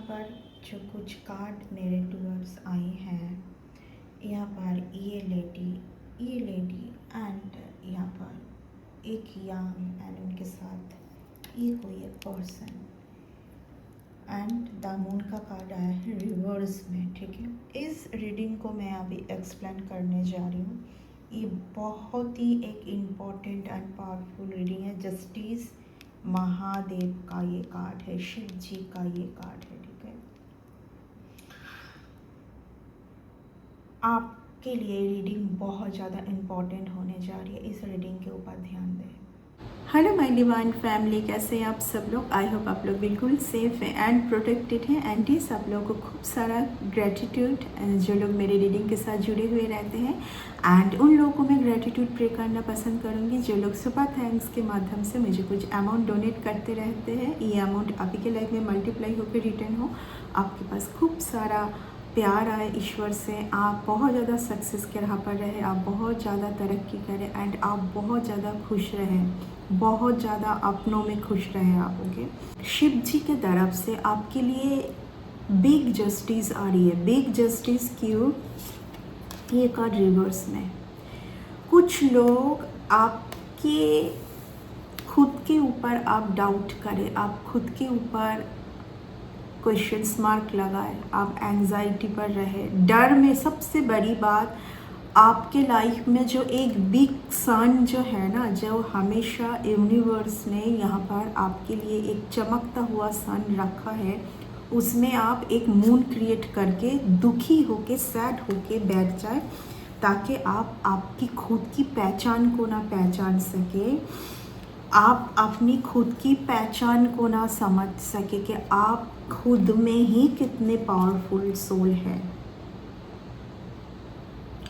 पर जो कुछ कार्ड मेरे टूवर्ड्स आए हैं, यहाँ पर ये लेडी एंड यहाँ पर एक यंग एंड उनके साथ ये कोई एक पर्सन एंड द मून का कार्ड आया है रिवर्स में। ठीक है, इस रीडिंग को मैं अभी एक्सप्लेन करने जा रही हूँ। ये बहुत ही एक इम्पॉर्टेंट एंड पावरफुल रीडिंग है। जस्टिस महादेव का ये कार्ड है, शिव जी का ये कार्ड है। ठीक है, आपके लिए रीडिंग बहुत ज़्यादा इम्पॉर्टेंट होने जा रही है। इस रीडिंग के ऊपर ध्यान दें। हेलो माय डिवाइन फैमिली, कैसे हैं आप सब लोग। आई होप आप लोग बिल्कुल सेफ हैं एंड प्रोटेक्टेड हैं। एंड ये सब लोगों को खूब सारा ग्रेटिट्यूड, जो लोग मेरे रीडिंग के साथ जुड़े हुए रहते हैं। एंड उन लोगों को मैं ग्रेटिट्यूड प्रे करना पसंद करूँगी जो लोग सुपर थैंक्स के माध्यम से मुझे कुछ अमाउंट डोनेट करते रहते हैं। ये अमाउंट आप ही के लाइफ में मल्टीप्लाई होकर रिटर्न हो, आपके पास खूब सारा प्यार आए ईश्वर से, आप बहुत ज़्यादा सक्सेस के राह पर रहे, आप बहुत ज़्यादा तरक्की करें एंड आप बहुत ज़्यादा खुश रहें, बहुत ज़्यादा अपनों में खुश रहें आप। ओके, शिव जी के तरफ से आपके लिए बिग जस्टिस आ रही है। बिग जस्टिस क्यों? ये कार्ड रिवर्स में। कुछ लोग आपके खुद के ऊपर आप डाउट करें, आप खुद के ऊपर क्वेश्चंस मार्क लगाए, आप एंजाइटी पर रहे, डर में। सबसे बड़ी बात, आपके लाइफ में जो एक बिग सन जो है ना, जो हमेशा यूनिवर्स ने यहाँ पर आपके लिए एक चमकता हुआ सन रखा है, उसमें आप एक मून क्रिएट करके दुखी होके, सैड होके बैठ जाए, ताकि आप आपकी खुद की पहचान को ना पहचान सके, आप अपनी खुद की पहचान को ना समझ सके कि आप खुद में ही कितने पावरफुल सोल है।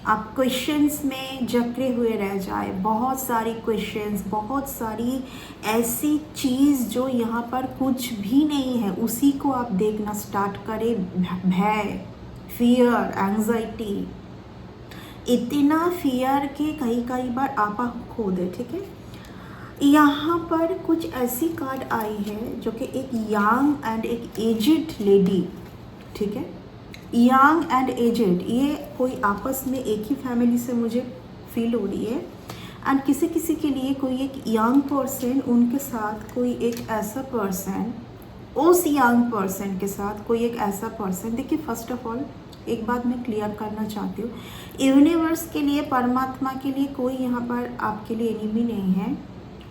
आप क्वेश्चंस में जकड़े हुए रह जाए, बहुत सारी क्वेश्चंस, बहुत सारी ऐसी चीज़ जो यहाँ पर कुछ भी नहीं है, उसी को आप देखना स्टार्ट करें। भय, फियर, एंजाइटी, इतना फियर कि कई बार आपा खो दे। ठीक है, यहाँ पर कुछ ऐसी कार्ड आई है जो कि एक यंग एंड एक एजेड लेडी, ठीक है, यंग एंड एजेड, ये कोई आपस में एक ही फैमिली से मुझे फील हो रही है। एंड किसी किसी के लिए कोई एक यंग पर्सन, उनके साथ कोई एक ऐसा पर्सन, उस यंग पर्सन के साथ कोई एक ऐसा पर्सन। देखिए, फर्स्ट ऑफ ऑल एक बात मैं क्लियर करना चाहती हूँ, यूनिवर्स के लिए, परमात्मा के लिए कोई यहाँ पर आपके लिए एनिमी नहीं है।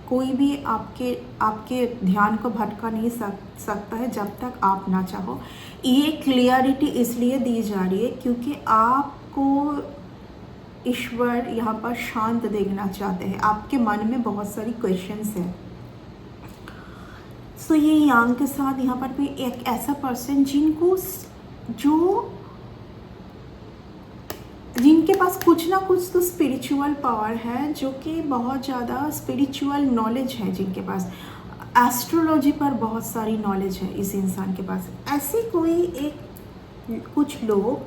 कोई भी आपके ध्यान को भटका नहीं सकता है जब तक आप ना चाहो। ये क्लियरिटी इसलिए दी जा रही है क्योंकि आपको ईश्वर यहाँ पर शांत देखना चाहते हैं। आपके मन में बहुत सारी क्वेश्चंस हैं। सो ये यंग के साथ यहाँ पर भी एक ऐसा पर्सन जिनके पास कुछ ना कुछ तो स्पिरिचुअल पावर है, जो कि बहुत ज़्यादा स्पिरिचुअल नॉलेज है, जिनके पास एस्ट्रोलॉजी पर बहुत सारी नॉलेज है इस इंसान के पास। ऐसे कोई एक कुछ लोग,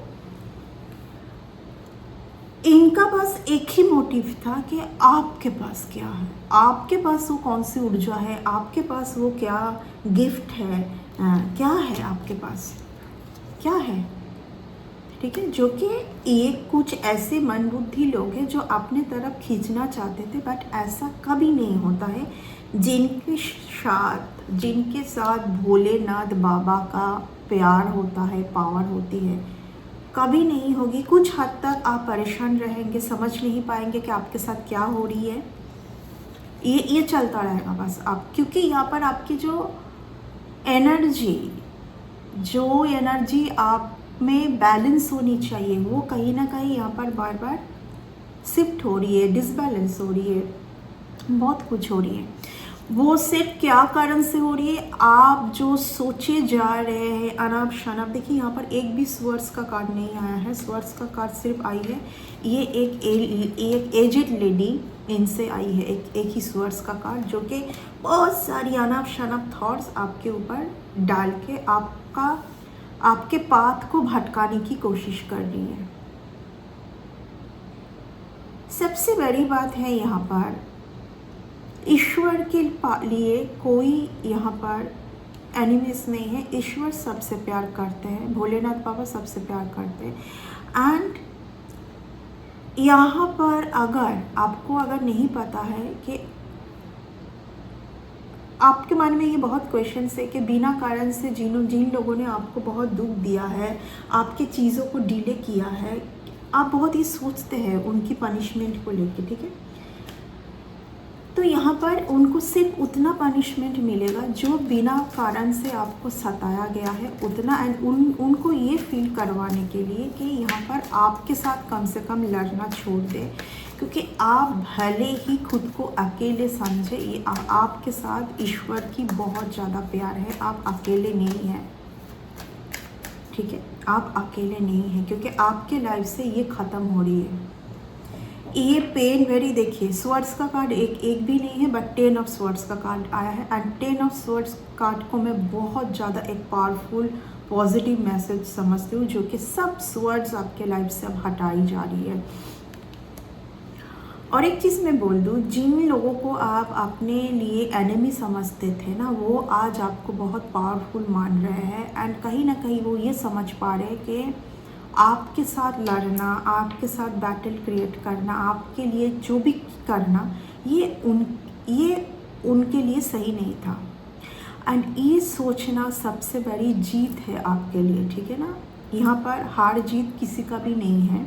इनका पास एक ही मोटिव था कि आपके पास क्या है, आपके पास वो कौन सी ऊर्जा है, आपके पास वो क्या गिफ्ट है, क्या है आपके पास, क्या है। ठीक है, जो कि ये कुछ ऐसे मनबुद्धि लोग हैं जो अपने तरफ खींचना चाहते थे, बट ऐसा कभी नहीं होता है। जिनके साथ भोलेनाथ बाबा का प्यार होता है, पावर होती है, कभी नहीं होगी। कुछ हद तक आप परेशान रहेंगे, समझ नहीं पाएंगे कि आपके साथ क्या हो रही है। ये चलता रहेगा बस आप, क्योंकि यहाँ पर आपकी जो एनर्जी आप में बैलेंस होनी चाहिए, वो कहीं ना कहीं यहाँ पर बार बार शिफ्ट हो रही है, डिसबैलेंस हो रही है, बहुत कुछ हो रही है। वो सिर्फ क्या कारण से हो रही है, आप जो सोचे जा रहे हैं अनाप शनाप। देखिए, यहाँ पर एक भी स्वर्स का कार्ड नहीं आया है, स्वर्स का कार्ड सिर्फ आई है। ये एक एजेड लेडी, इनसे आई है एक ही स्वर्स का कार्ड, जो कि बहुत सारी अनाप शनाप थॉट्स आपके ऊपर डाल के आपके पाथ को भटकाने की कोशिश कर रही है। सबसे बड़ी बात है, यहाँ पर ईश्वर के लिए कोई यहाँ पर एनिमीज नहीं है। ईश्वर सबसे प्यार करते हैं, भोलेनाथ बाबा सबसे प्यार करते हैं। एंड यहाँ पर अगर आपको अगर नहीं पता है कि आपके मन में ये बहुत क्वेश्चन है कि बिना कारण से जिन लोगों ने आपको बहुत दुख दिया है, आपके चीज़ों को डिले किया है, आप बहुत ही सोचते हैं उनकी पनिशमेंट को लेके, ठीक है। तो यहाँ पर उनको सिर्फ उतना पनिशमेंट मिलेगा जो बिना कारण से आपको सताया गया है, उतना। एंड उनको ये फील करवाने के लिए कि यहाँ पर आपके साथ कम से कम लड़ना छोड़ दे, क्योंकि आप भले ही खुद को अकेले समझे, ये आपके साथ ईश्वर की बहुत ज़्यादा प्यार है, आप अकेले नहीं हैं, ठीक है। आप अकेले नहीं हैं, क्योंकि आपके लाइफ से ये ख़त्म हो रही है। ये पेन वेरी, देखिए स्वर्ड्स का कार्ड एक भी नहीं है, बट 10 ऑफ स्वर्ड्स का कार्ड आया है। एंड 10 ऑफ स्वर्ड्स कार्ड को मैं बहुत ज़्यादा एक पावरफुल पॉजिटिव मैसेज समझती हूँ, जो कि सब स्वर्ड्स आपके लाइफ से अब हटाई जा रही है। और एक चीज़ मैं बोल दूँ, जिन लोगों को आप अपने लिए एनिमी समझते थे ना, वो आज आपको बहुत पावरफुल मान रहे हैं। एंड कहीं ना कहीं वो ये समझ पा रहे हैं कि आपके साथ लड़ना, आपके साथ बैटल क्रिएट करना, आपके लिए जो भी करना, ये उनके लिए सही नहीं था। एंड ये सोचना सबसे बड़ी जीत है आपके लिए, ठीक है ना। यहाँ पर हार जीत किसी का भी नहीं है।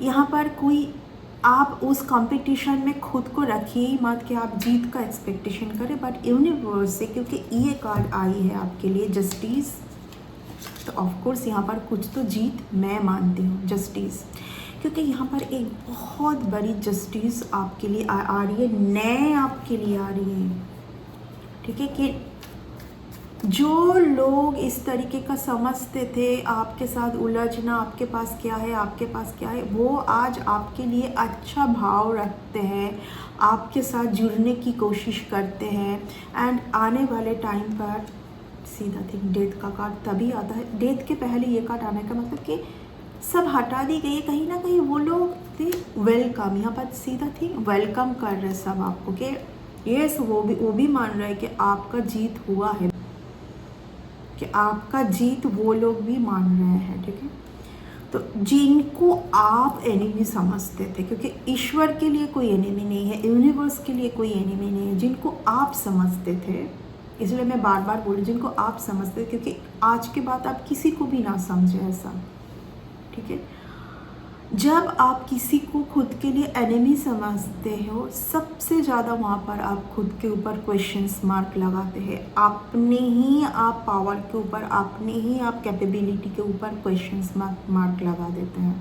यहाँ पर कोई आप उस कंपटीशन में खुद को रखिए ही मत कि आप जीत का एक्सपेक्टेशन करें, बट यूनिवर्स से, क्योंकि ये कार्ड आई है आपके लिए जस्टिस, तो ऑफकोर्स यहाँ पर कुछ तो जीत मैं मानती हूँ, जस्टिस, क्योंकि यहाँ पर एक बहुत बड़ी जस्टिस आपके लिए आ रही है, नए आपके लिए आ रही है, ठीक है। कि जो लोग इस तरीके का समझते थे आपके साथ उलझना, आपके पास क्या है, आपके पास क्या है, वो आज आपके लिए अच्छा भाव रखते हैं, आपके साथ जुड़ने की कोशिश करते हैं। एंड आने वाले टाइम पर सीधा थिंग, डेथ का कार्ड तभी आता है, डेथ के पहले ये कार्ड आने का मतलब कि सब हटा दी गई है। कहीं ना कहीं वो लोग थे वेलकम, यहाँ पर सीधा थिंग वेलकम कर रहे सब आपको, कि यस वो भी मान रहे हैं कि आपका जीत हुआ है, कि आपका जीत वो लोग भी मान रहे हैं, ठीक है। तो जिनको आप एनिमी समझते थे, क्योंकि ईश्वर के लिए कोई एनिमी नहीं है, यूनिवर्स के लिए कोई एनिमी नहीं है, जिनको आप समझते थे, इसलिए मैं बार बार बोल रही हूँ जिनको आप समझते थे, क्योंकि आज के बाद आप किसी को भी ना समझे ऐसा, ठीक है। जब आप किसी को खुद के लिए एनिमी समझते हो, सबसे ज़्यादा वहाँ पर आप खुद के ऊपर क्वेश्चंस मार्क लगाते हैं, अपने ही आप पावर के ऊपर, अपने ही आप कैपेबिलिटी के ऊपर क्वेश्चंस मार्क लगा देते हैं,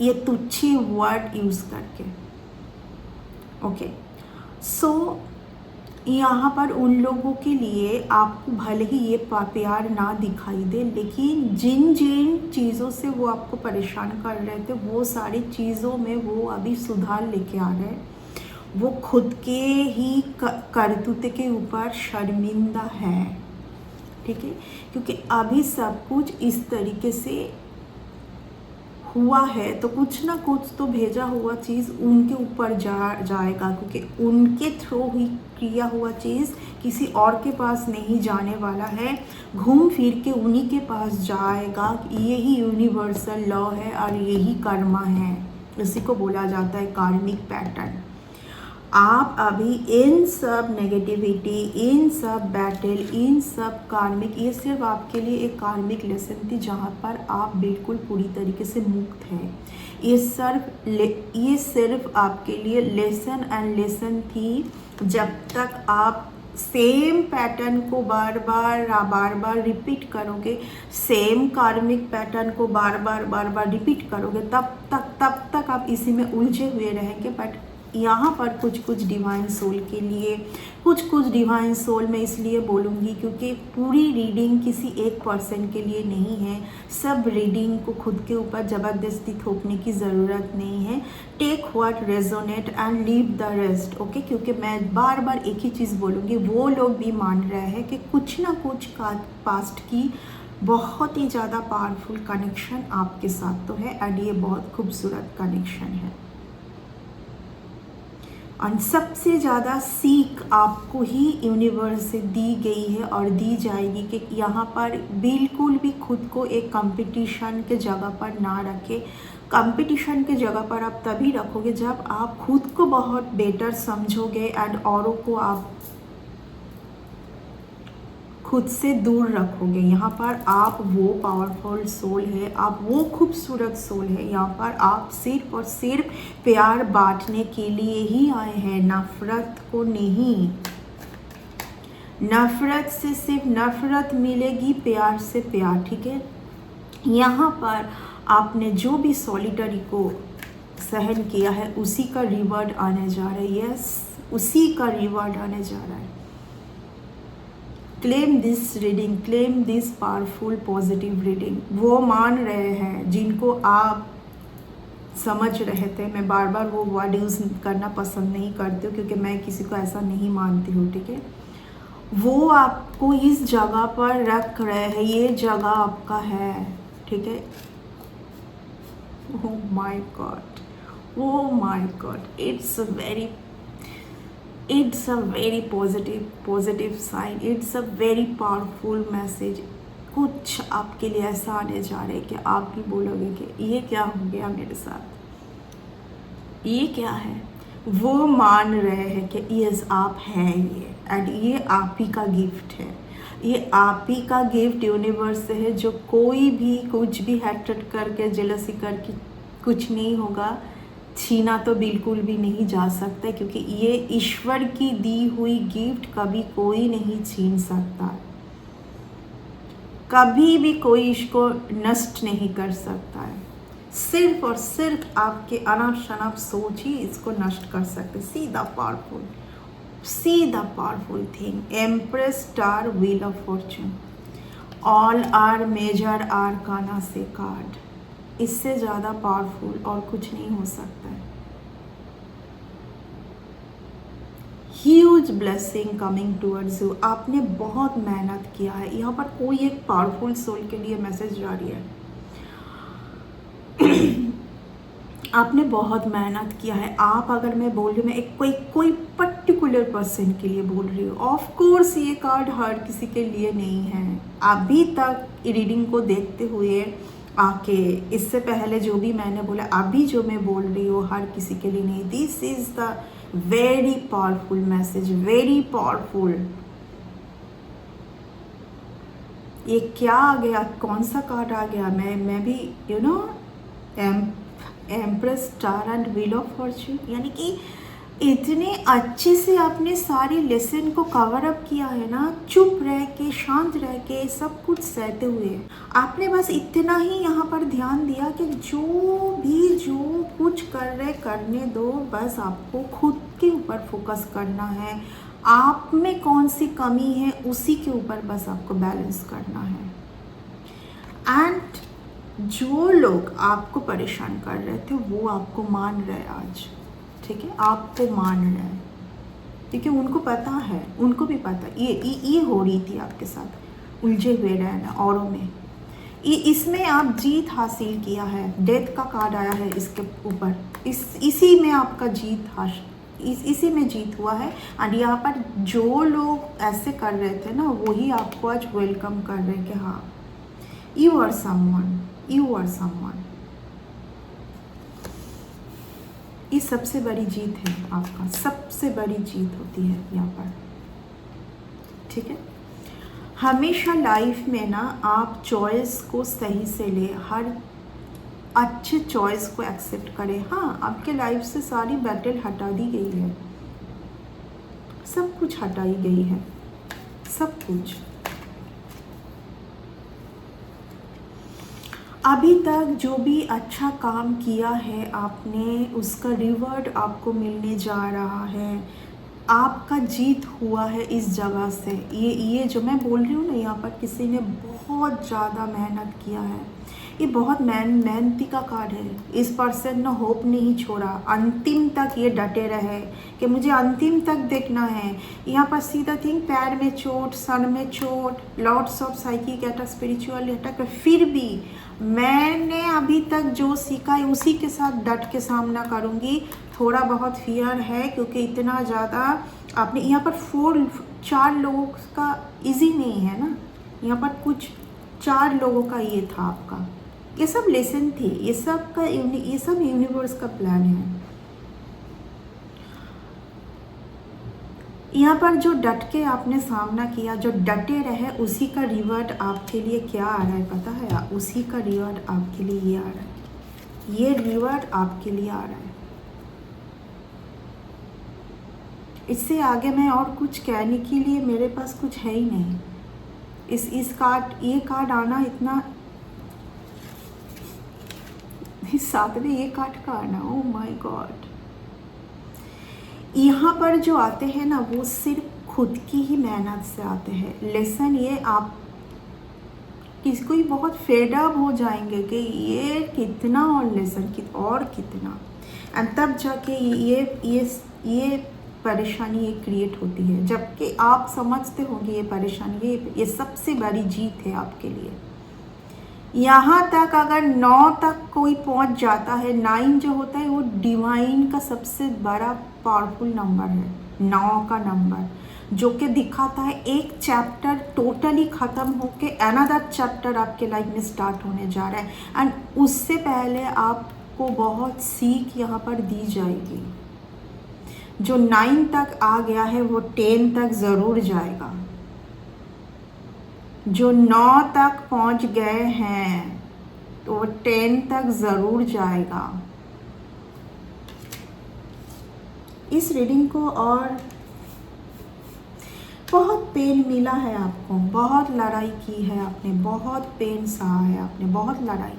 ये तुच्छे वर्ड यूज़ करके, ओके। सो यहाँ पर उन लोगों के लिए आपको भले ही ये प्यार ना दिखाई दे, लेकिन जिन जिन चीज़ों से वो आपको परेशान कर रहे थे, वो सारी चीज़ों में वो अभी सुधार लेके आ रहे हैं। वो खुद के ही करतूते के ऊपर शर्मिंदा है, ठीक है, क्योंकि अभी सब कुछ इस तरीके से हुआ है, तो कुछ ना कुछ तो भेजा हुआ चीज़ उनके ऊपर जाएगा, क्योंकि उनके थ्रू ही किया हुआ चीज़ किसी और के पास नहीं जाने वाला है, घूम फिर के उन्हीं के पास जाएगा। यही यूनिवर्सल लॉ है और यही कर्मा है, इसी को बोला जाता है कार्मिक पैटर्न। आप अभी इन सब नेगेटिविटी, इन सब बैटल, इन सब कार्मिक, ये सिर्फ आपके लिए एक कार्मिक लेसन थी, जहाँ पर आप बिल्कुल पूरी तरीके से मुक्त हैं। ये सिर्फ आपके लिए लेसन थी। जब तक आप सेम पैटर्न को बार बार रिपीट करोगे, सेम कार्मिक पैटर्न को बार बार रिपीट करोगे, तब तक आप इसी में उलझे हुए रहेंगे। बट यहाँ पर कुछ डिवाइन सोल के लिए, कुछ डिवाइन सोल मैं इसलिए बोलूँगी क्योंकि पूरी रीडिंग किसी एक पर्सन के लिए नहीं है। सब रीडिंग को खुद के ऊपर ज़बरदस्ती थोपने की ज़रूरत नहीं है। Take what resonate and leave the rest, okay. क्योंकि मैं बार एक ही चीज़ बोलूँगी, वो लोग भी मान रहे हैं कि कुछ ना कुछ का पास्ट की बहुत ही ज़्यादा पावरफुल कनेक्शन आपके साथ तो है, एंड ये बहुत खूबसूरत कनेक्शन है। और सबसे ज़्यादा सीख आपको ही यूनिवर्स से दी गई है और दी जाएगी कि यहाँ पर बिल्कुल भी खुद को एक कंपटीशन के जगह पर ना रखें। कंपटीशन के जगह पर आप तभी रखोगे जब आप खुद को बहुत बेटर समझोगे एंड औरों को आप खुद से दूर रखोगे। यहाँ पर आप वो पावरफुल सोल है, आप वो खूबसूरत सोल है। यहाँ पर आप सिर्फ और सिर्फ प्यार बांटने के लिए ही आए हैं, नफरत को नहीं। नफरत से सिर्फ नफरत मिलेगी, प्यार से प्यार, ठीक है। यहाँ पर आपने जो भी सॉलिटरी को सहन किया है उसी का रिवॉर्ड आने जा रहा है। यस, उसी का रिवॉर्ड आने जा रहा है। Claim this reading, claim this powerful positive reading. वो मान रहे हैं जिनको आप समझ रहे थे। मैं बार बार वो वर्ड यूज़ करना पसंद नहीं करती हूँ क्योंकि मैं किसी को ऐसा नहीं मानती हूँ, ठीक है। वो आपको इस जगह पर रख रहे हैं, ये जगह आपका है, ठीक है। Oh my God, oh my God, it's a very positive sign, it's a very powerful message। कुछ आपके लिए ऐसा आने जा रहा है कि आप भी बोलोगे कि ये क्या हो गया मेरे साथ, ये क्या है। वो मान रहे हैं कि यस आप हैं ये, एंड ये आप ही का गिफ्ट है, ये आप ही का गिफ्ट यूनिवर्स से है। जो कोई भी कुछ भी हेट्रेड करके जेलसी करके कुछ नहीं होगा, छीना तो बिल्कुल भी नहीं जा सकता क्योंकि ये ईश्वर की दी हुई गिफ्ट कभी कोई नहीं छीन सकता, कभी भी कोई इसको नष्ट नहीं कर सकता है। सिर्फ और सिर्फ आपके अनफ शनफ सोच ही इसको नष्ट कर सकते। See the powerful thing, empress star, wheel of fortune, all are major arcana से कार्ड। इससे ज़्यादा पावरफुल और कुछ नहीं हो सकता है। Huge blessing coming towards you. आपने बहुत मेहनत किया है। यहाँ पर कोई एक पावरफुल सोल के लिए मैसेज जा रही है। आपने बहुत मेहनत किया है। आप, अगर मैं बोल रही हूँ, मैं एक कोई पर्टिकुलर पर्सन के लिए बोल रही हूँ। ऑफ कोर्स ये कार्ड हर किसी के लिए नहीं है। अभी तक रीडिंग को देखते हुए आके, इससे पहले जो भी मैंने बोला, अभी जो मैं बोल रही हूँ हर किसी के लिए नहीं। This is the very powerful message, very powerful. ये क्या आ गया, कौन सा कार्ड आ गया? मैं भी you know empress star and wheel of Fortune, यानी कि इतने अच्छे से आपने सारी लेसन को कवर अप किया है ना, चुप रह के, शांत रह के, सब कुछ सहते हुए। आपने बस इतना ही यहाँ पर ध्यान दिया कि जो कुछ कर रहे करने दो, बस आपको खुद के ऊपर फोकस करना है। आप में कौन सी कमी है उसी के ऊपर बस आपको बैलेंस करना है। एंड जो लोग आपको परेशान कर रहे थे वो आपको मान रहे आज, ठीक है, आपको मान रहे हैं क्योंकि उनको पता है, उनको भी पता ये हो रही थी आपके साथ, उलझे हुए रहना औरों में। इसमें आप जीत हासिल किया है। डेथ का कार्ड आया है इसके ऊपर, इसी में आपका इसी में जीत हुआ है। एंड यहाँ पर जो लोग ऐसे कर रहे थे ना, वही आपको आज वेलकम कर रहे हैं कि हाँ, यू आर समवन। ये सबसे बड़ी जीत है आपका, सबसे बड़ी जीत होती है यहाँ पर, ठीक है। हमेशा लाइफ में ना आप चॉइस को सही से ले, हर अच्छे चॉइस को एक्सेप्ट करें। हाँ, आपके लाइफ से सारी बैटल हटा दी गई है, सब कुछ हटाई गई है, सब कुछ। अभी तक जो भी अच्छा काम किया है आपने, उसका रिवॉर्ड आपको मिलने जा रहा है। आपका जीत हुआ है इस जगह से। ये जो मैं बोल रही हूँ ना, यहाँ पर किसी ने बहुत ज़्यादा मेहनत किया है। ये बहुत मेहनती का कार्ड है। इस पर्सन ने होप नहीं छोड़ा, अंतिम तक ये डटे रहे कि मुझे अंतिम तक देखना है। यहाँ पर सीधा थिंग, पैर में चोट, सर में चोट, lots of psychic attack, spiritual attack, फिर भी मैंने अभी तक जो सीखा है उसी के साथ डट के सामना करूँगी। थोड़ा बहुत फियर है, क्योंकि इतना ज़्यादा आपने यहाँ पर 4 लोगों का इजी नहीं है ना, यहाँ पर कुछ 4 लोगों का ये था आपका, ये सब लेसन थे, ये सब यूनिवर्स का प्लान है। यहाँ पर जो डट के आपने सामना किया, जो डटे रहे, उसी का रिवर्ट आपके लिए क्या आ रहा है पता है? उसी का रिवर्ट आपके लिए ये आ रहा है, ये रिवर्ट आपके लिए आ रहा है। इससे आगे मैं और कुछ कहने के लिए मेरे पास कुछ है ही नहीं। ये कार्ड आना इतना, इस साथ में ये कार्ड का आना, ओ माय गॉड। यहाँ पर जो आते हैं ना, वो सिर्फ खुद की ही मेहनत से आते हैं। लेसन ये आप किसको ही बहुत फेड अप हो जाएंगे कि ये कितना और लेसन और कितना, एंड तब जाके ये परेशानी ये क्रिएट होती है। जबकि आप समझते होंगे ये परेशानी, ये सबसे बड़ी जीत है आपके लिए। यहाँ तक अगर 9 तक कोई पहुँच जाता है, 9 जो होता है वो डिवाइन का सबसे बड़ा पावरफुल नंबर है, 9 का नंबर, जो कि दिखाता है एक चैप्टर टोटली ख़त्म होके अनदर चैप्टर आपके लाइफ में स्टार्ट होने जा रहा है। एंड उससे पहले आपको बहुत सीख यहाँ पर दी जाएगी। जो 9 तक आ गया है वो 10 तक ज़रूर जाएगा। जो 9 तक पहुंच गए हैं तो वो 10 तक ज़रूर जाएगा। इस रीडिंग को और बहुत पेन मिला है आपको, बहुत लड़ाई की है आपने, बहुत पेन सहा है आपने, बहुत लड़ाई,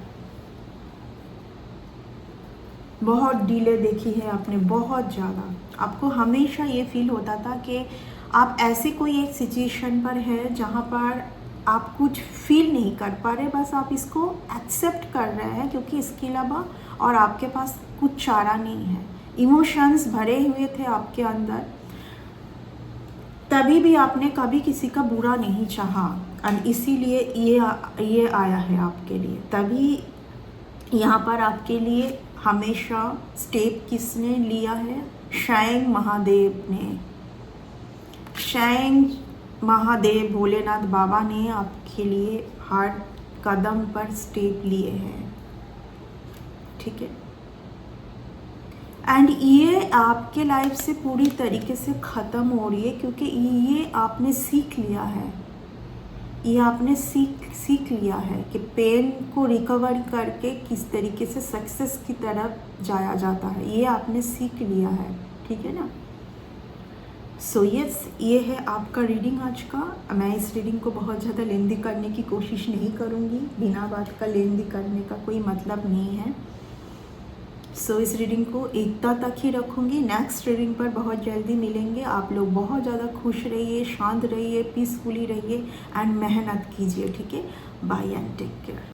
बहुत डिले देखी है आपने, बहुत ज़्यादा। आपको हमेशा ये फील होता था कि आप ऐसे कोई एक सिचुएशन पर है जहाँ पर आप कुछ फील नहीं कर पा रहे, बस आप इसको एक्सेप्ट कर रहे हैं, क्योंकि इसके अलावा और आपके पास कुछ चारा नहीं है। इमोशंस भरे हुए थे आपके अंदर, तभी भी आपने कभी किसी का बुरा नहीं चाहा, और इसीलिए ये आया है आपके लिए। तभी यहाँ पर आपके लिए हमेशा स्टेप किसने लिया है? शायंग महादेव ने, शायंग महादेव भोलेनाथ बाबा ने आपके लिए हर कदम पर स्टेप लिए हैं, ठीक है। एंड ये आपके लाइफ से पूरी तरीके से ख़त्म हो रही है, क्योंकि ये आपने सीख लिया है, ये आपने सीख लिया है कि पेन को रिकवर करके किस तरीके से सक्सेस की तरफ जाया जाता है, ये आपने सीख लिया है, ठीक है ना। सो यस, ये है आपका रीडिंग आज का। मैं इस रीडिंग को बहुत ज़्यादा लेंदी करने की कोशिश नहीं करूँगी, बिना बात का लेंदी करने का कोई मतलब नहीं है। सो इस रीडिंग को इतना तक ही रखूँगी। नेक्स्ट रीडिंग पर बहुत जल्दी मिलेंगे। आप लोग बहुत ज़्यादा खुश रहिए, शांत रहिए, पीसफुली रहिए एंड मेहनत कीजिए, ठीक है। Bye and take care.